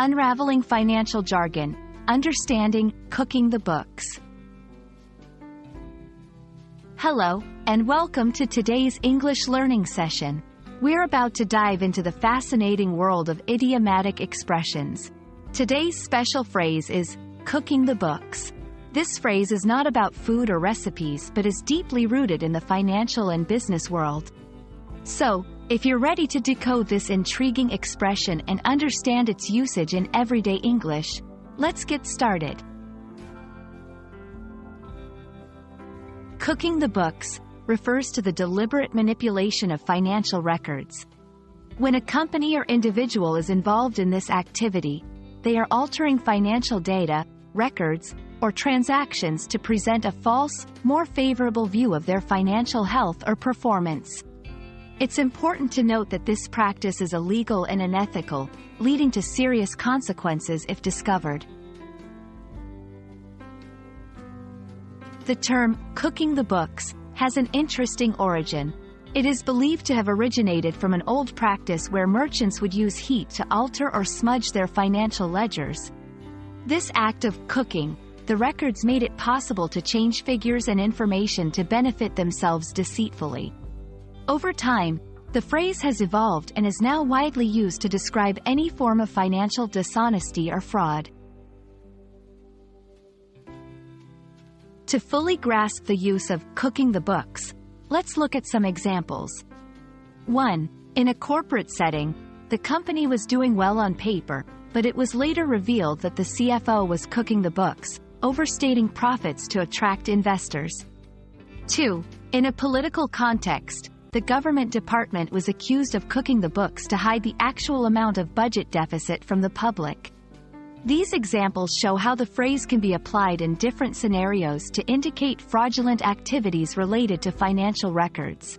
Unraveling Financial Jargon, Understanding Cooking the Books. Hello, and welcome to today's English learning session. We're about to dive into the fascinating world of idiomatic expressions. Today's special phrase is cooking the books. This phrase is not about food or recipes but is deeply rooted in the financial and business world. So, if you're ready to decode this intriguing expression and understand its usage in everyday English, let's get started. Cooking the books refers to the deliberate manipulation of financial records. When a company or individual is involved in this activity, they are altering financial data, records, or transactions to present a false, more favorable view of their financial health or performance. It's important to note that this practice is illegal and unethical, leading to serious consequences if discovered. The term, cooking the books, has an interesting origin. It is believed to have originated from an old practice where merchants would use heat to alter or smudge their financial ledgers. This act of cooking the records made it possible to change figures and information to benefit themselves deceitfully. Over time, the phrase has evolved and is now widely used to describe any form of financial dishonesty or fraud. To fully grasp the use of cooking the books, let's look at some examples. 1. In a corporate setting, the company was doing well on paper, but it was later revealed that the CFO was cooking the books, overstating profits to attract investors. 2. In a political context, the government department was accused of cooking the books to hide the actual amount of budget deficit from the public. These examples show how the phrase can be applied in different scenarios to indicate fraudulent activities related to financial records.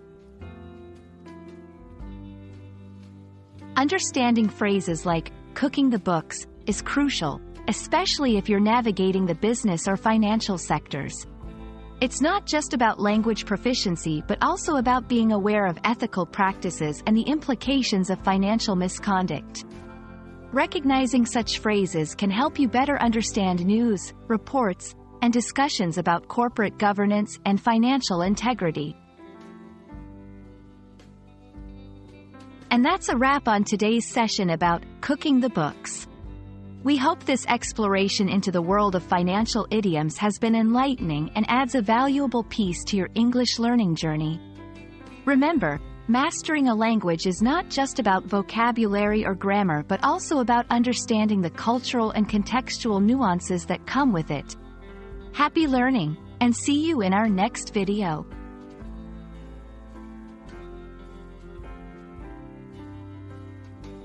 Understanding phrases like cooking the books is crucial, especially if you're navigating the business or financial sectors. It's not just about language proficiency but also about being aware of ethical practices and the implications of financial misconduct. Recognizing such phrases can help you better understand news, reports, and discussions about corporate governance and financial integrity. And that's a wrap on today's session about cooking the books. We hope this exploration into the world of financial idioms has been enlightening and adds a valuable piece to your English learning journey. Remember, mastering a language is not just about vocabulary or grammar but also about understanding the cultural and contextual nuances that come with it. Happy learning, and see you in our next video.